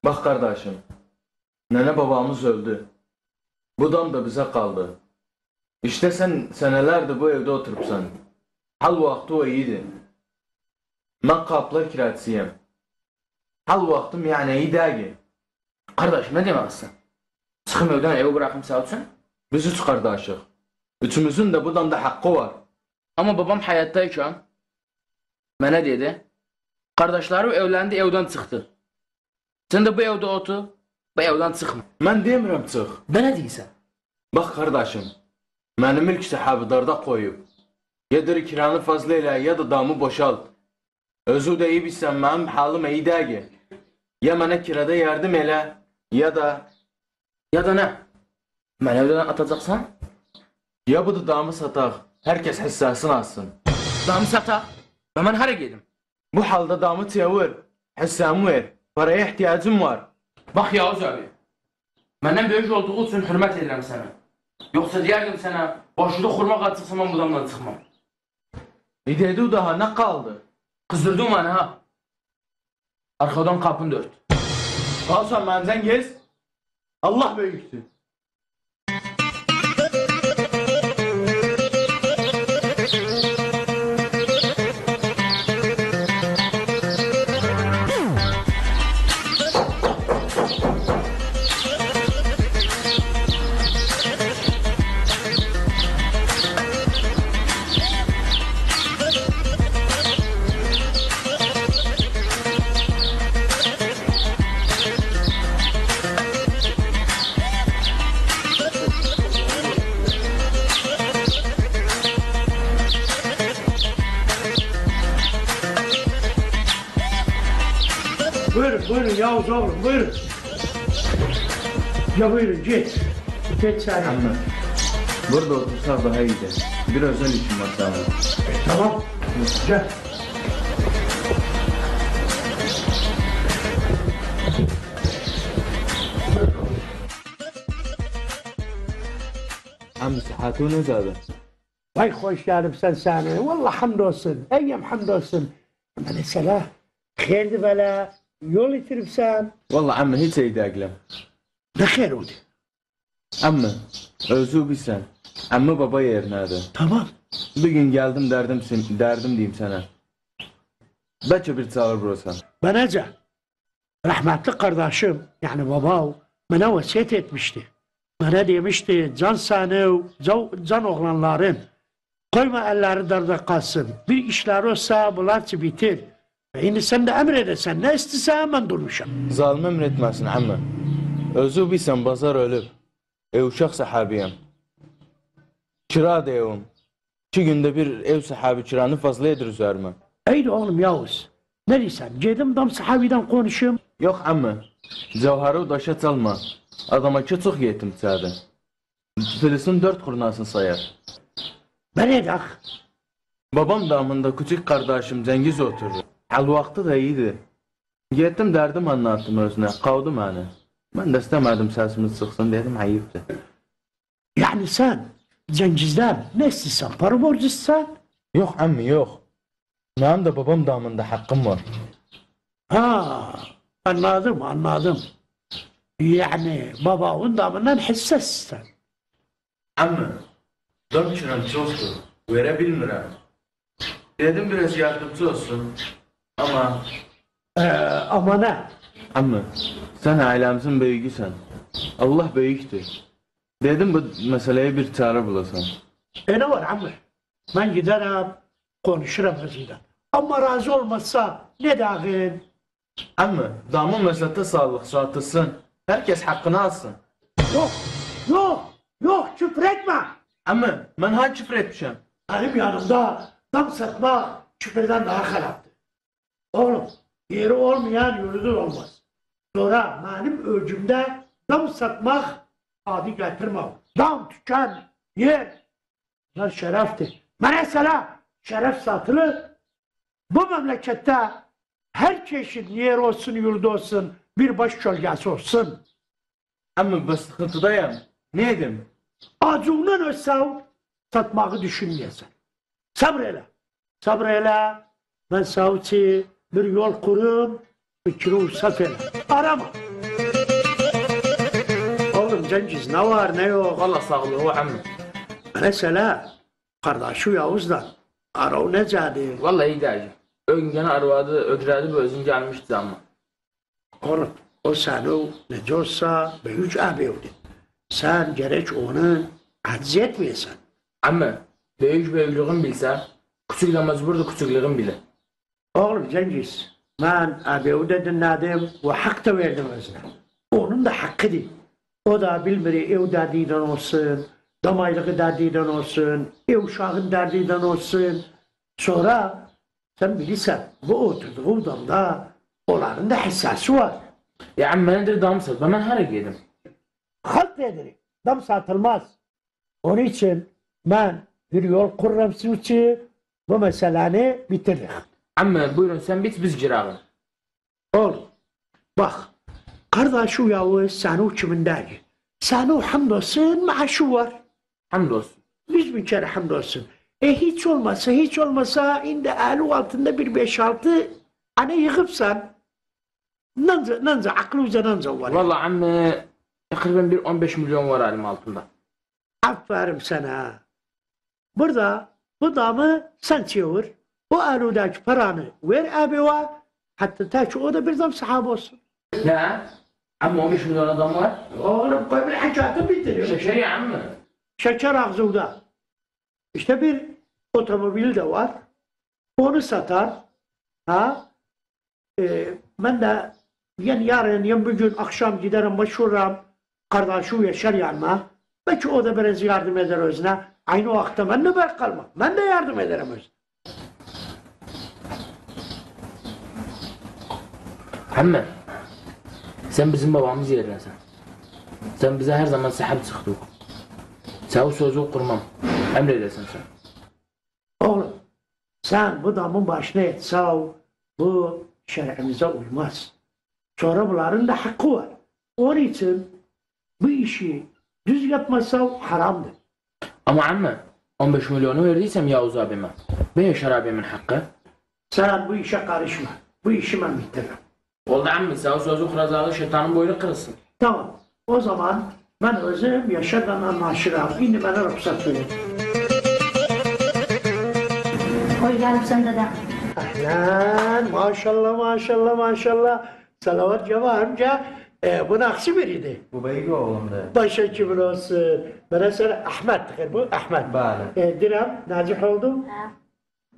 Bak kardeşim, nene babamız öldü. Bu dam da bize kaldı. İşte sen senelerdir bu evde oturupsan. Hal vakti o iyiydi. Ben kaplar kiratsıyım. Hal vaktim yani iyi değil. Kardeş ne demeksin? Çıkım evden evi bırakım sağ olsun. Biz üç kardeşik. Üçümüzün de bu damda hakkı var. Ama babam hayattayken bana dedi. Kardeşlerim evlendi evden çıktı. Sen de bu evde otur. Bu evden çıkma. Ben demiyorum çık. Bana değilsen. Bak kardeşim, benim ilk sahibi darda koyup. Yadır kiranı fazlayla ya da damı boşalt. Özü de iyi bilsen benim halim iyi değil. Ya bana kirada yardım ele ya da Ya da ne? Ben evden atacaksan ya bu da damı satak. Herkes hissasını alsın. damı sata. Ben hareket edeyim. Bu halde damı tevir. Hissamı ver. Paraya ihtiyacım var. Bak Yavuz abi. Benden büyük olduğu için hürmet ederim sana. Yoksa diyerdim sana boşluğu kurmak atırsam ben bu damdan çıkmam. İdedi daha ne kaldı? Kızdırdın beni ha. Arkadan kapın dört. Kalsan benden gez. Allah büyüktür. Buyurun Yavuz oğlum, buyurun. Ya buyurun, geç. Geç sen. Anne, burada otursak daha iyiydi. Bir özel işim var sana. Tamam, gel. Amca sıhhatiniz abi. Vay hoş geldin sen seni. Vallahi hamdolsun. Eyyem hamdolsun. Ama mesela, hayırdır böyle, yol itiripsen. Vallahi amma hiç iyi değilim. Ne hayır oldu? Amma, özü bilsen. Amma baba yerine. Tamam. Bir gün geldim derdim diyeyim sana. Belki bir çağır burası. Banaca, rahmetli kardeşim, yani babam, bana vasiyet etmişti. Bana demişti, can seni, can oğlanların, koyma elleri darda kalsın. Bir işler olsa bunlar bitir. Şimdi sen de emredesen, ne istesen ben durmuşum. Zalim emretmesin amma. Özü bilsen bazar ölüp. Uşak sahabiyim. Kira da evim. 2 günde bir ev sahibi kiranı fazla yedir üzerime. Eydi oğlum Yavuz. Ne diyorsun? Cedim dam sahabiden konuşayım. Yok amma. Cevharı daşa çalma. Adama çok yetim çağırdı. Filisin 4 kurnasını sayar. Ben edak. Babam damında küçük kardeşim Cengiz oturdu. Al vakti da iyiydi. Gittim derdim anlattım özüne. Kavdı beni. Ben de istemedim sesimiz çıksın dedim ayıptı. Yani sen Cengiz'den ne istiyorsan? Para borcu istiyorsan? Yok ammi yok. Benim de babam damında hakkım var. Ha, anladım. Yani babanın damından hisse istiyorsan. Ammi, dam kiram çoktu. Verebilmirem. Dedim biraz yardımcı olsun. Ama Ama ne? ammi, sen ailemizin büyüğüsen. Allah büyüktür. Dedim bu meseleye bir çare bulasın. Ne var ammi? Ben giderim, konuşurum özünden. Ama razı olmazsa ne dağın? Ammi, damın meslekte sağlık satılsın. Herkes hakkını alsın. Yok, küfür etme. Ammi, ben ha küfür etmişim. Benim yanımda dam satma küfürden daha kalaptı. Oğlum, yeri olmayan yürüdür olmaz. Sonra benim ölcümde dam satmak adi getirmem. Dam, tüken, yer. Bunlar şereftir. Mesela şeref satılır. Bu memlekette her çeşit yer olsun, yurdu olsun, bir baş gölgesi olsun. Ammi, ben sıkıntıdayım. Ne edeyim? Acığından ölsem satmayı düşünmeyesin. Sabreyle. Ben savcı bir yol kurum, fikri usat ele. Arama. Cengiz ne var ne yok. Valla sağlığı o amme. Mesela kardeşi Yavuz'la ara necədir? Valla iyi değil. Öngene arvadı, ödredi bözün gelmişti ama. Oğlum o seni necə olsa büyük abi oldu. Sen gerek onu aciz etmeyesin. Amme, büyüklüğün bilse, küçük de mecburdu küçüklüğün bile. Oğlum Cengiz, ben abi de dinledim ve hak da verdim özüne. Onun da hakkıdır. O da bilmir ev derdiyle olsun, damaylığı derdiyle olsun, ev uşağın derdiyle olsun. Sonra sen bilirsen bu oturduğu odamda onların da hissası var. Ya amme nedir damsız, ben her yedim. Halk nedir? Dam satılmaz. Onun için ben bir yol kururum sizin bu meseleni bitiririm. Amme buyurun sen bit biz giralım. Oğlum bak kardeşi Yavuz seni kimindeydi? Seni hamdolsun maaşı var. Hamdolsun. 100 bin kere hamdolsun. Hiç olmasa indi eli altında bir 5-6 hani yıkıpsan nanca aklı uzananca var. Valla amme takriben bir 15 milyon var elim altında. Aferin sana. Burada bu damı sen çevir. O eludaki paranı ver abiye. Hatta ta ki o da bir dam sahibi olsun. Ne? Amme 15 milyon adam var. Oğlum koy bir hakikati bitiriyor. Şeker ya amme. Şeker ağzında. İşte bir otomobil de var. Onu satar. Ha? Ben de yani yarın ya bugün akşam giderim başvururum. Kardeşim yaşar yanıma. Belki o da biraz yardım eder özüne. Aynı o vakti ben de ben kalmam. Ben de yardım ederim özüne. Amme. Sen bizim babamız yerindesin. Sen bize her zaman sahip çıktık. Sen o sözü kurmam. Emredersin sen. Oğlum sen bu damın başına etsen bu şer'imize uymaz. Sonra bunların da hakkı var. Onun için bu işi düz yapmazsan haramdır. Ama amme 15 milyonu verdiysem Yavuz abime. Ben Yaşar abimin hakkı. Sen bu işe karışma. Bu işi ben bitiririm. Oldu amme sen o sözü kuracağı şeytanın boynu kırılsın. Tamam. O zaman ben özüm Yaşar'dan anlaşırım. Şimdi bana ruhsat verin. Hoş geldin dede. Ahlan, maşallah maşallah maşallah. Salavat Ceva amca bu nakşı biriydi. Bu beyi oğlumdu. Başa kimin olsun. Bana sana Ahmet tıkır bu Ahmet. Bəli. Direm Nacih oldu. Ha,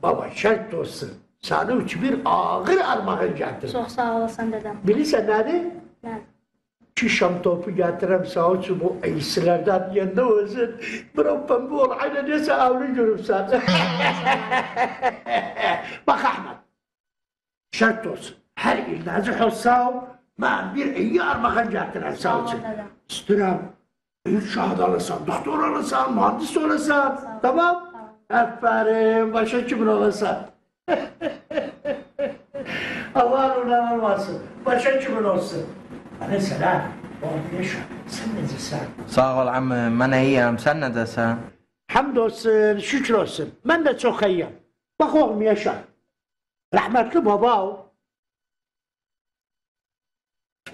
Baba şart olsun. Sana üç bir ağır armağan getirdim. çok sağ olasın dedem. Bilirsen nedir? Ben. Şu şam topu getirem sağ olsun bu iyisilerden yanında olsun. Bırak ben bu olayla neyse avlu görüp sen. Bak Ahmet. Şart olsun. Her il nazih olsa ben bir iyi armağan getirem sağ olsun. Tamam dedem. İstiyorum. Bir şahit alırsam, doktor alırsam, mühendis alırsam. Tamam? Aferin. Başa kimin olursa. Allah'ın ulan olmasın. Başa kimin olsun. Mesela oğlum yaşa. Sen ne diyorsun? Sağ ol ammi, mən iyiyim. Sən necəsən? Hamdolsun, şükür olsun. Ben de çok iyiyim. Bak oğlum yaşa. Rahmetli baba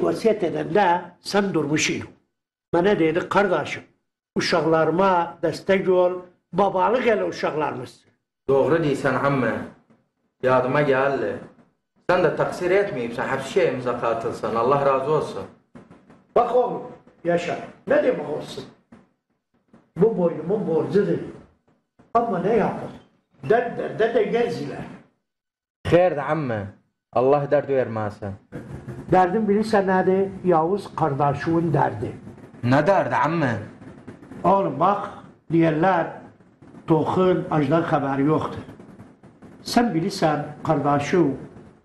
vasiyet edende sen durmuşsun. Bana dedi kardeşim, uşaklarıma destek ol, babalık ele uşaklarımız. Doğru deyirsən ammi. Yadıma gəldi. Sən də təqsir etməyibsən, həbs şeyimizə qatılsan. Allah razı olsun. Bak oğlum, yaşa. Ne demek olsun? Bu boynumun borcudur. Ama ne yapalım? Derde de geziler. Xeyr ammi. Allah dərd verməsin. Derdim bilirsen nedir? Yavuz kardeşimin derdi. Nə dərdi ammi? Oğlum bak, diyorlar, tohun acıdan haberi yoktur. Sen bilirsen kardeşim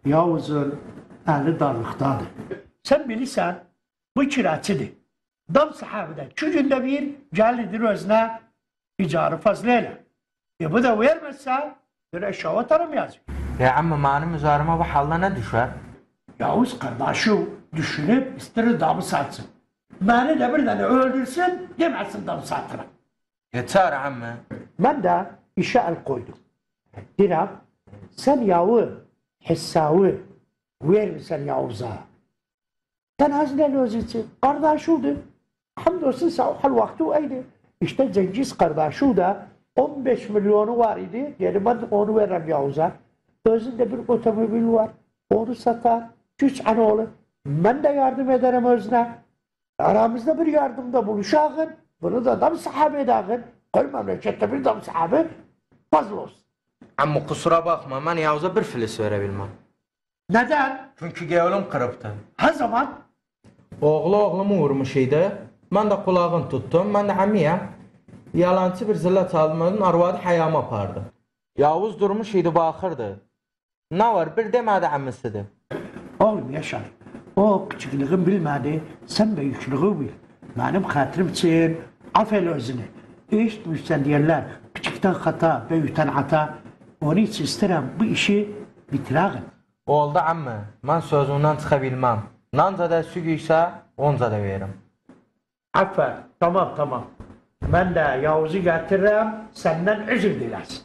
Yavuz'un eli darlıktadır. Sen bilirsen bu kiraçıdır. Dam sahibidir. 2 günde bir gellidir özüne icarı fazlayla. Bu da vermezse bir eşya atarım yazıyor. Ya ammi, mənim üzərimə bu halda nə düşər? Yavuz kardeşim düşünüp ister damı satsın. Beni de bir tane öldürsün demesin damı satırım. Yeter ammi. Ben de işe el koydum. Direm, sen yavu, hesabı vermişsen Yavuz'a. Sen Hazreti öz için kardeş oldun. Hamdolsun sahal vakti öyle. İşte Cengiz kardeşi de 15 milyonu var idi. Geri ben onu veririm Yavuz'a. Özünde bir otomobil var. Onu satar. 3 tane olur. Ben de yardım ederim özüne. Aramızda bir yardımda buluşağın. Bunu da dam sahibi edağın. Koy memlekette bir dam sahibi fazla olsun. Amma kusura bakma, ben Yavuz'a bir filiz verebilmem. Neden? Çünkü gevlim kırıptı. Her zaman Oğlumu vurmuş idi. Ben de kulağını tuttum. Ben de amiyem. Yalancı bir zillet almadın, arvadı hayama apardı. Yavuz durmuş idi, bakırdı. Ne var, bir demedi ammisidir. oğlum Yaşar. O küçüklüğün bilmedi. Sen büyüklüğü bil. Benim hatırım için affel özünü. İşitmişsen diyorlar. Küçükten hata, büyükten hata. Onun için isterim bu işi bitirağın. Oldu amma, ben sözümden çıkabilmem. Nanca da sügüyse, onca da veririm. Aferin. Tamam. Ben de Yavuz'u getiririm. Senden özür dilersin.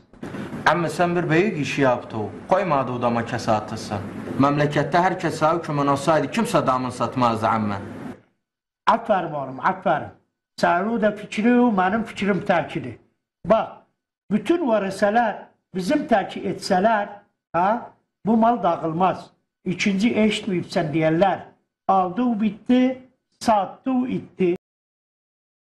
Amma sen bir büyük işi yaptı. Koymadı odama kesatısı. Memlekette herkese hükümün olsaydı kimse damın satmazdı amma. Aferin oğlum, aferin. Senin de fikri, benim fikrim takidi. Bak, bütün variseler bizim takip etseler, bu mal dağılmaz. İkinci eşitmeyip sen diyorlar. Aldığı bitti, sattı itti.